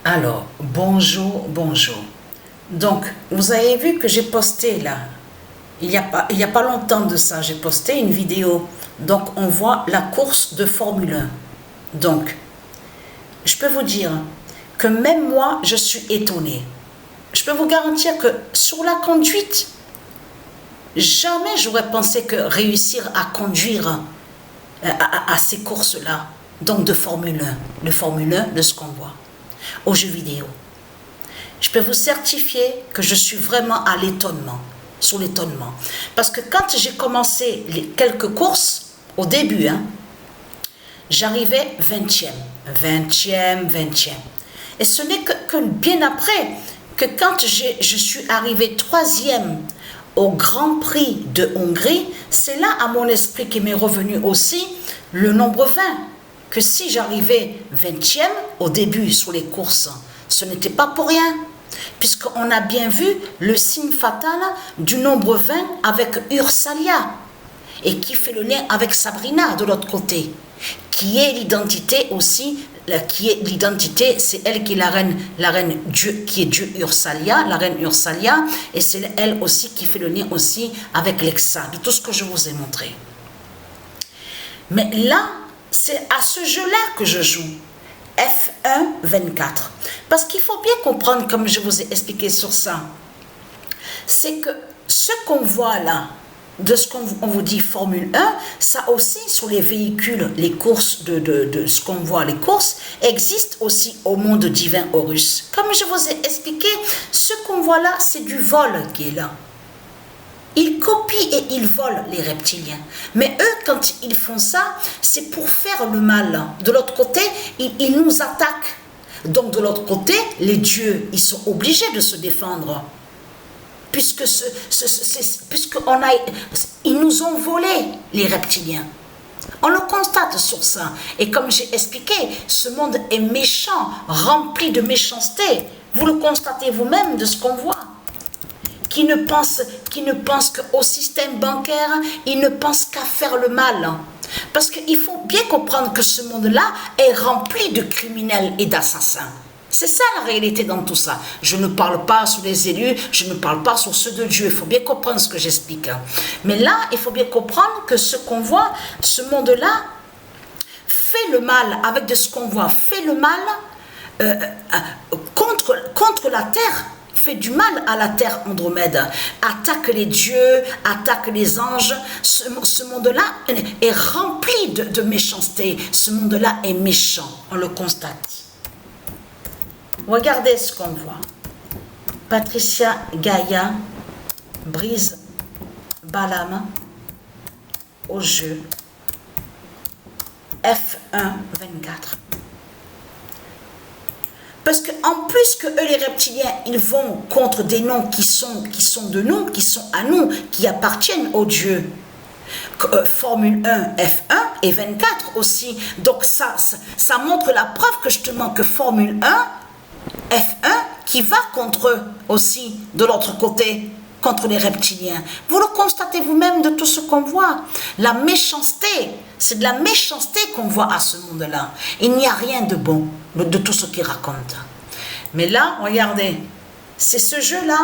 Alors, bonjour, bonjour. Donc, vous avez vu que j'ai posté là, il y a pas longtemps de ça, j'ai posté une vidéo. Donc, on voit la course de Formule 1. Donc, je peux vous dire que même moi, je suis étonnée. Je peux vous garantir que sur la conduite, jamais j'aurais pensé que réussir à conduire à ces courses-là, donc de Formule 1, de ce qu'on voit aux jeux vidéo. Je peux vous certifier que je suis vraiment à l'étonnement, sur l'étonnement. Parce que quand j'ai commencé les quelques courses, au début, j'arrivais 20e. Et ce n'est que bien après, que quand je suis arrivé 3e au Grand Prix de Hongrie, c'est là à mon esprit qu'il m'est revenu aussi le nombre 20. Que si j'arrivais 20e au début sur les courses, ce n'était pas pour rien. Puisqu'on a bien vu le signe fatal du nombre 20 avec Ursalia. Et qui fait le lien avec Sabrina de l'autre côté. Qui est l'identité aussi, c'est elle qui est la reine Dieu, qui est Dieu Ursalia, la reine Ursalia. Et c'est elle aussi qui fait le lien aussi avec Lexa, de tout ce que je vous ai montré. Mais là, c'est à ce jeu-là que je joue, F1 24. Parce qu'il faut bien comprendre, comme je vous ai expliqué sur ça, c'est que ce qu'on voit là, de ce qu'on vous dit Formule 1, ça aussi sur les véhicules, les courses de ce qu'on voit, les courses, existent aussi au monde divin Horus. Comme je vous ai expliqué, ce qu'on voit là, c'est du vol qui est là. Ils copient et ils volent les reptiliens. Mais eux, quand ils font ça, c'est pour faire le mal. De l'autre côté, ils nous attaquent. Donc de l'autre côté, les dieux, ils sont obligés de se défendre. Ils nous ont volé, les reptiliens. On le constate sur ça. Et comme j'ai expliqué, ce monde est méchant, rempli de méchanceté. Vous le constatez vous-même de ce qu'on voit. Qui ne pense qu'au système bancaire, il ne pense qu'à faire le mal. Parce qu'il faut bien comprendre que ce monde-là est rempli de criminels et d'assassins. C'est ça la réalité dans tout ça. Je ne parle pas sur les élus, je ne parle pas sur ceux de Dieu. Il faut bien comprendre ce que j'explique. Mais là, il faut bien comprendre que ce qu'on voit, ce monde-là, fait le mal avec de ce qu'on voit, fait le mal contre la terre. Fait du mal à la terre Andromède, attaque les dieux, attaque les anges. Ce monde-là est rempli de méchanceté. Ce monde-là est méchant, on le constate. Regardez ce qu'on voit. Patricia Gaïa brise Balaam au jeu F1 24. Parce qu'en plus que eux, les reptiliens, ils vont contre des noms qui sont de nous, qui sont à nous, qui appartiennent aux dieux. Formule 1, F1 et 24 aussi. Donc ça montre la preuve que justement que Formule 1, F1, qui va contre eux aussi, de l'autre côté, contre les reptiliens. Vous le constatez vous-même de tout ce qu'on voit. La méchanceté, c'est de la méchanceté qu'on voit à ce monde-là. Il n'y a rien de bon de tout ce qu'il raconte. Mais là, regardez, c'est ce jeu-là,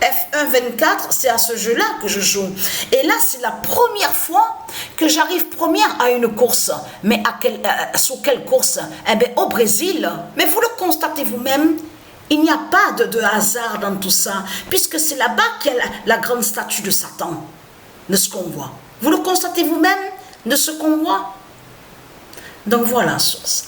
F1 24, c'est à ce jeu-là que je joue. Et là, c'est la première fois que j'arrive première à une course. Mais sur quelle course? Eh bien, au Brésil. Mais vous le constatez vous-même, il n'y a pas de hasard dans tout ça, puisque c'est là-bas qu'il y a la grande statue de Satan, de ce qu'on voit. Vous le constatez vous-même, de ce qu'on voit? Donc voilà, source.